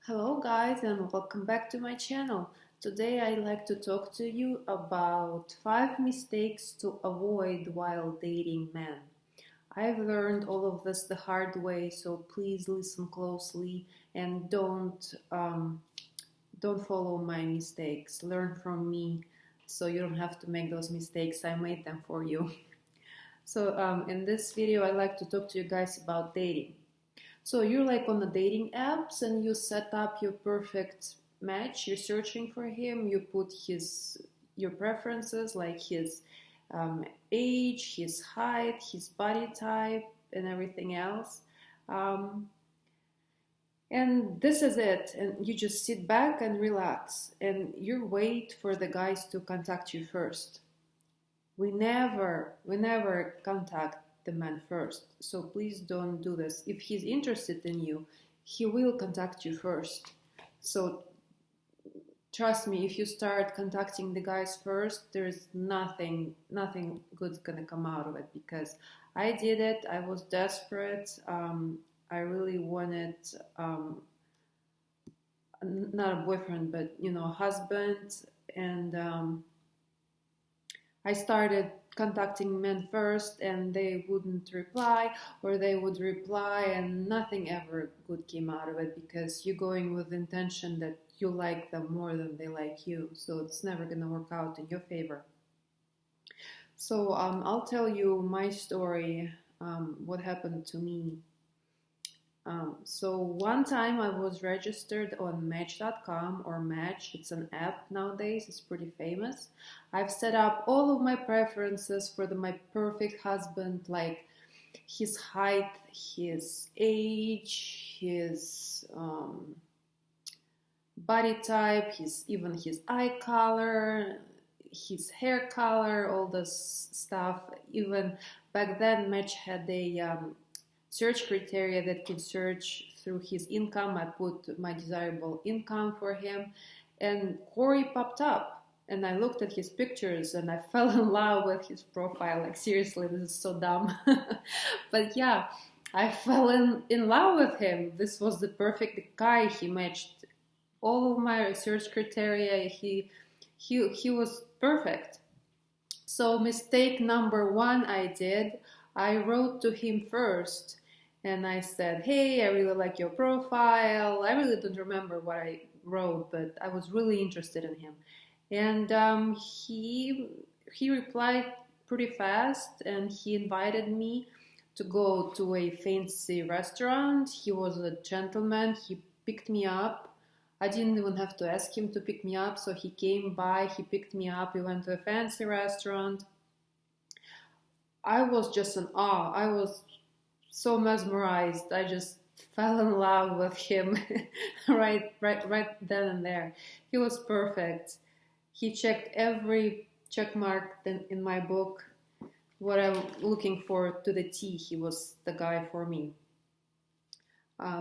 Hello guys and welcome back to my channel. Today I'd like to talk to you about 5 mistakes to avoid while dating men. I've learned all of this the hard way, so please listen closely and don't follow my mistakes. Learn from me so you don't have to make those mistakes. I made them for you. So in this video I'd like to talk to you guys about dating. So you're like on the dating apps and you set up your perfect match. You're searching for him. You put your preferences like his age, his height, his body type, and everything else. Um, and this is it. And you just sit back and relax, and you wait for the guys to contact you first. We never contact the man first. So please don't do this. If he's interested in you, he will contact you first. So trust me, if you start contacting the guys first, there's nothing good's gonna come out of it, because I did it. I was desperate. I really wanted not a boyfriend, but a husband, and I started contacting men first and they wouldn't reply, or they would reply and nothing ever good came out of it, because you're going with the intention that you like them more than they like you, so it's never going to work out in your favor. So I'll tell you my story, what happened to me. So one time I was registered on Match.com, or Match. It's an app nowadays. It's pretty famous. I've set up all of my preferences for my perfect husband, like his height, his age, his body type, even his eye color, his hair color, all this stuff. Even back then, Match had a search criteria that could search through his income. I put my desirable income for him, and Cory popped up, and I looked at his pictures and I fell in love with his profile. Like, seriously, this is so dumb. But yeah, I fell in love with him. This was the perfect guy. He matched all of my search criteria. He was perfect. So mistake number one I wrote to him first. And I said, hey, I really like your profile. I really don't remember what I wrote, but I was really interested in him. And he replied pretty fast, and he invited me to go to a fancy restaurant. He was a gentleman. He picked me up. I didn't even have to ask him to pick me up. So he came by, he picked me up, we went to a fancy restaurant. I was just in awe. I was so mesmerized. I just fell in love with him right then and there. He was perfect. He checked every check mark in my book, what I'm looking for to the T. He was the guy for me. I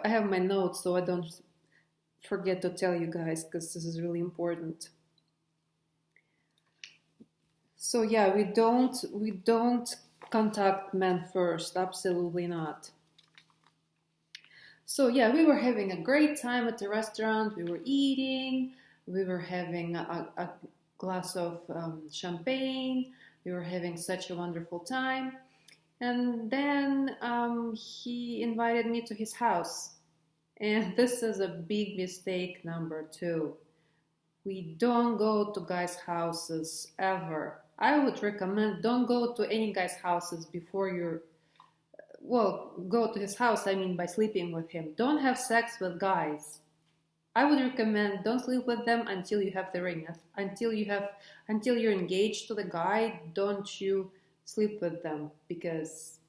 have my notes so I don't forget to tell you guys, because this is really important. So yeah, we don't contact men first, absolutely not. So yeah, we were having a great time at the restaurant. We were eating, we were having a glass of champagne, we were having such a wonderful time. And then he invited me to his house. And this is a big mistake number two. We don't go to guys' houses ever. I would recommend, don't go to any guy's houses before go to his house, I mean by sleeping with him. Don't have sex with guys. I would recommend, don't sleep with them until you have the ring. Until you're engaged to the guy, don't you sleep with them, because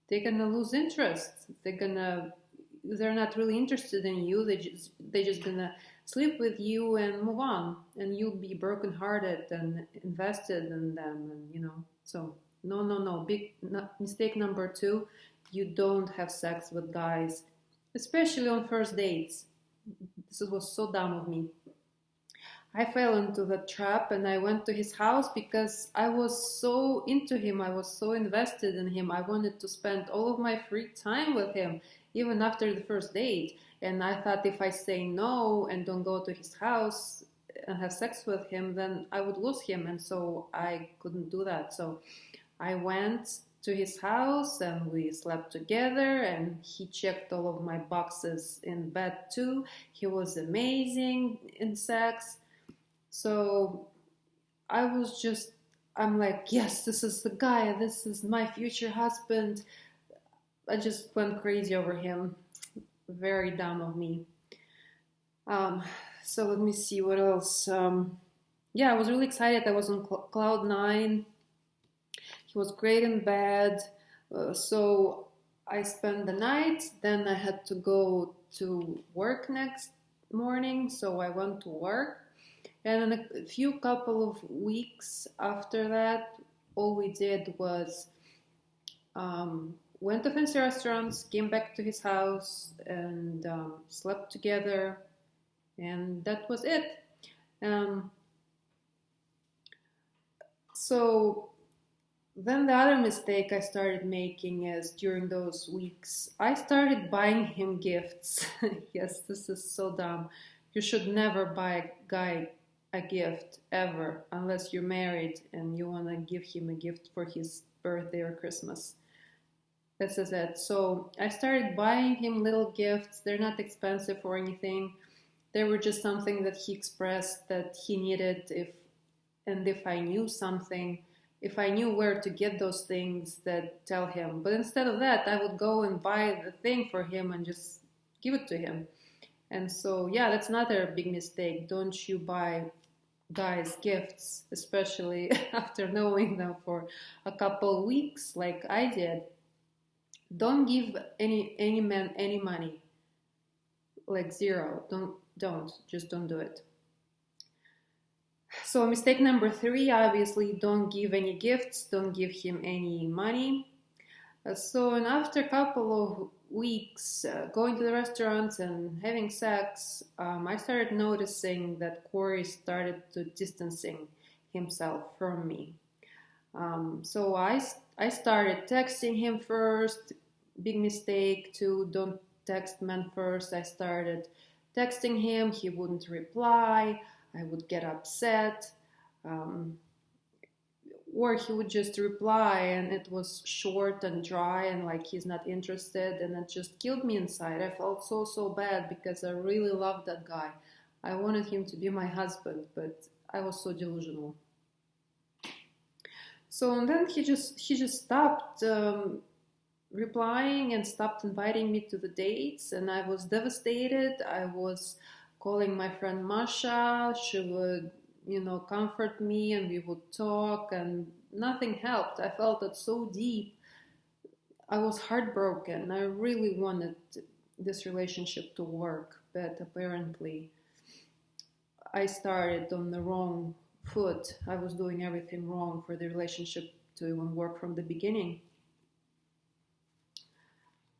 they're gonna lose interest. They're not really interested in you. They're just gonna sleep with you and move on, and you'll be brokenhearted and invested in them, and So no. Mistake number two: you don't have sex with guys, especially on first dates. This was so dumb of me. I fell into the trap and I went to his house because I was so into him. I was so invested in him. I wanted to spend all of my free time with him. even after the first date. And I thought if I say no and don't go to his house and have sex with him, then I would lose him. And so I couldn't do that. So I went to his house and we slept together, and he checked all of my boxes in bed too. He was amazing in sex. So I'm like, yes, this is the guy, this is my future husband. I just went crazy over him. Very dumb of me. Um, so let me see what else. Yeah, I was really excited. I was on cloud nine. He was great in bed. So I spent the night. Then I had to go to work next morning. So I went to work. And in a few couple of weeks after that, all we did was went to fancy restaurants, came back to his house, and slept together, and that was it. Um, so then the other mistake I started making is during those weeks, I started buying him gifts. Yes, this is so dumb. You should never buy a guy a gift ever unless you're married and you want to give him a gift for his birthday or Christmas. This is it. So I started buying him little gifts. They're not expensive or anything. They were just something that he expressed that he needed. If I knew something, if I knew where to get those things, that tell him. But instead of that, I would go and buy the thing for him and just give it to him. And so, yeah, that's another big mistake. Don't you buy guys gifts, especially after knowing them for a couple weeks like I did. Don't give any man any money, like zero. Just don't do it. So mistake number 3, obviously, don't give any gifts, don't give him any money. And after a couple of weeks going to the restaurants and having sex, I started noticing that Cory started to distancing himself from me. So I started texting him first. Big mistake too. Don't text men first. I started texting him. He wouldn't reply. I would get upset. Or he would just reply and it was short and dry and like he's not interested, and it just killed me inside. I felt so bad because I really loved that guy. I wanted him to be my husband, but I was so delusional. So and then he just stopped replying and stopped inviting me to the dates, and I was devastated. I was calling my friend Masha. She would comfort me and we would talk, and nothing helped. I felt it so deep. I was heartbroken. I really wanted this relationship to work, but apparently I started on the wrong foot. I was doing everything wrong for the relationship to even work from the beginning.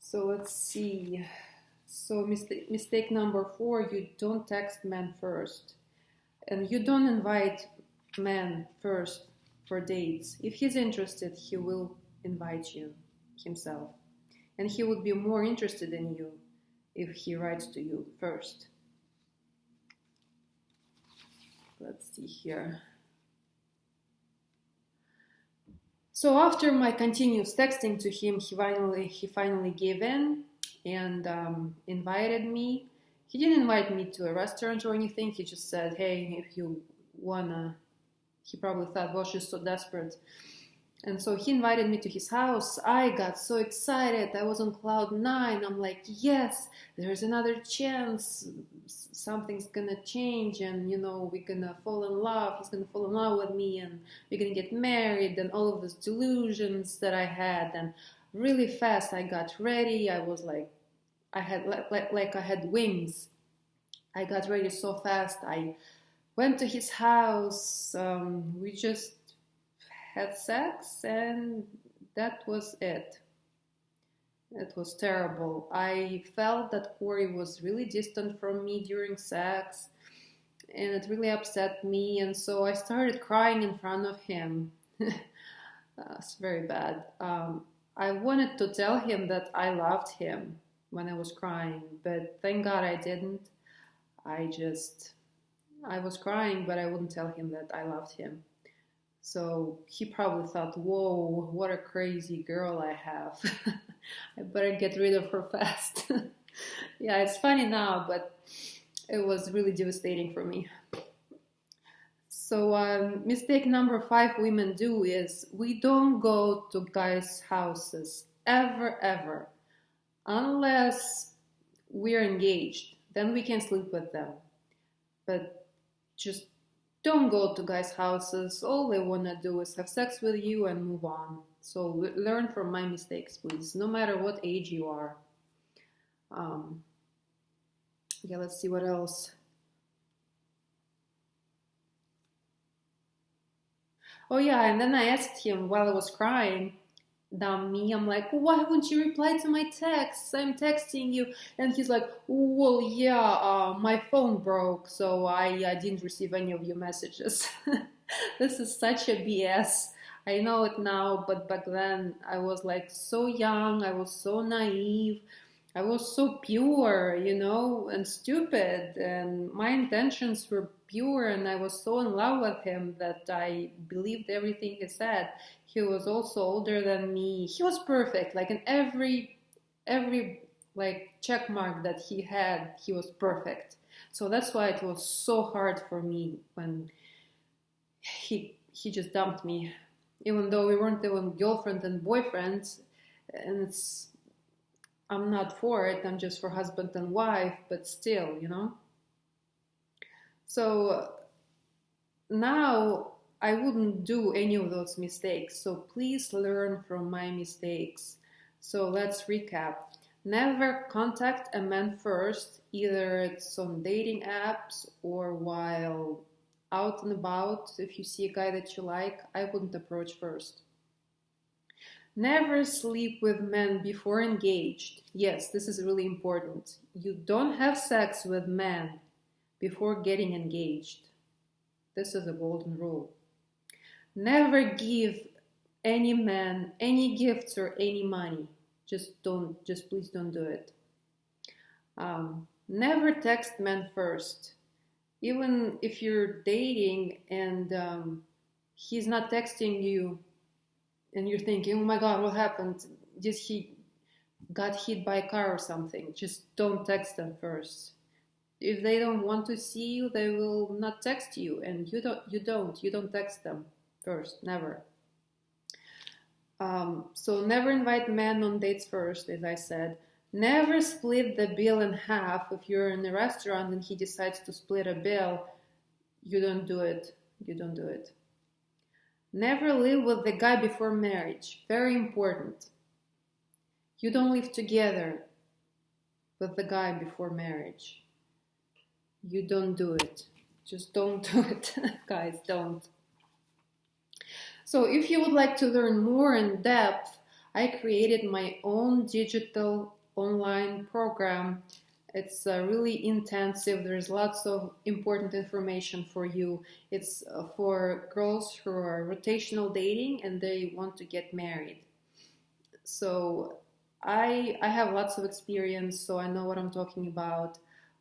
So let's see. So mistake number 4, you don't text men first. And you don't invite men first for dates. If he's interested, he will invite you himself. And he would be more interested in you if he writes to you first. Let's see here. So after my continuous texting to him, he finally gave in and invited me. He didn't invite me to a restaurant or anything. He just said, hey, if you wanna, he probably thought, well, she's so desperate. And so he invited me to his house. I got so excited. I was on cloud 9. I'm like, yes, there's another chance. Something's gonna change and, we're gonna fall in love. He's gonna fall in love with me and we're gonna get married, and all of those delusions that I had. And really fast, I got ready. I was like, I had wings. I got ready so fast. I went to his house. We just had sex, and that was it. It was terrible. I felt that Cory was really distant from me during sex, and it really upset me. And so I started crying in front of him. It's very bad. I wanted to tell him that I loved him, when I was crying, but thank God I didn't. I just, I was crying, but I wouldn't tell him that I loved him. So he probably thought, whoa, what a crazy girl I have. I better get rid of her fast. Yeah, it's funny now, but it was really devastating for me. So, mistake number 5 women do is we don't go to guys' houses ever, ever, unless we're engaged. Then we can sleep with them. But just don't go to guys' houses. All they want to do is have sex with you and move on. So learn from my mistakes, please, no matter what age you are. Yeah, let's see what else. Oh yeah, and then I asked him while I was crying, dumb me, I'm like, why won't you reply to my texts? I'm texting you. And he's like, well, yeah, my phone broke, so I didn't receive any of your messages. This is such a BS. I know it now, but back then I was like so young, I was so naive. I was so pure, and stupid, and my intentions were pure, and I was so in love with him that I believed everything he said. He was also older than me. He was perfect, like in every like check mark that he had, he was perfect. So that's why it was so hard for me when he just dumped me, even though we weren't even girlfriend and boyfriend, and I'm not for it, I'm just for husband and wife, but still. So now I wouldn't do any of those mistakes. So please learn from my mistakes. So let's recap. Never contact a man first, either it's on dating apps or while out and about. If you see a guy that you like, I wouldn't approach first. Never sleep with men before engaged. Yes, this is really important. You don't have sex with men before getting engaged. This is a golden rule. Never give any man any gifts or any money. Just please don't do it. Never text men first. Even if you're dating and he's not texting you, and you're thinking, oh my God, what happened? Just he got hit by a car or something. Just don't text them first. If they don't want to see you, they will not text you, and you don't text them first, never. So never invite men on dates first, as I said. Never split the bill in half. If you're in a restaurant and he decides to split a bill, you don't do it. You don't do it. Never live with the guy before marriage. Very important. You don't live together with the guy before marriage. You don't do it. Just don't do it, guys, don't. So if you would like to learn more in depth, I created my own digital online program. It's really intensive. There's lots of important information for you. It's for girls who are rotational dating and they want to get married. So I have lots of experience, so I know what I'm talking about.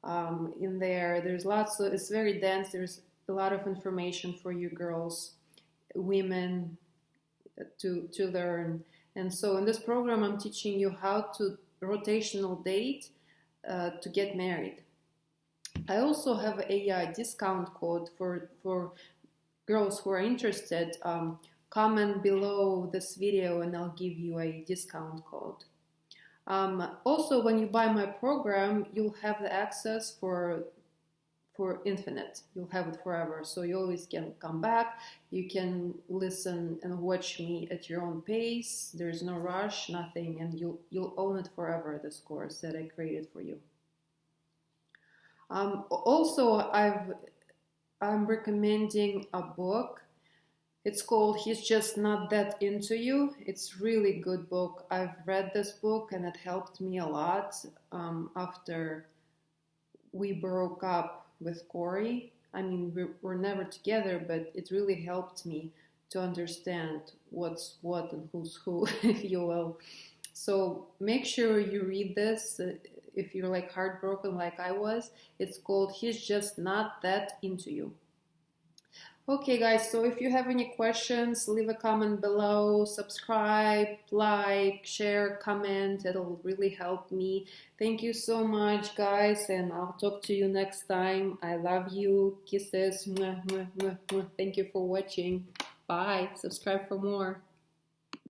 In there's lots of, it's very dense. There's a lot of information for you girls, women to learn. And so in this program, I'm teaching you how to rotational date to get married. I also have a discount code for girls who are interested. Comment below this video and I'll give you a discount code. Also, when you buy my program, you'll have the access for infinite. You'll have it forever, so you always can come back. You can listen and watch me at your own pace. There's no rush, nothing, and you'll own it forever, this course that I created for you. Also, I'm recommending a book. It's called He's Just Not That Into You. It's really good book. I've read this book and it helped me a lot after we broke up with Cory. I mean, we're never together, but it really helped me to understand what's what and who's who, if you will. So make sure you read this if you're like heartbroken like I was. It's called He's Just Not That Into You. Okay, guys, so if you have any questions, leave a comment below, subscribe, like, share, comment. It'll really help me. Thank you so much, guys, and I'll talk to you next time. I love you. Kisses. Mwah, mwah, mwah, mwah. Thank you for watching. Bye. Subscribe for more.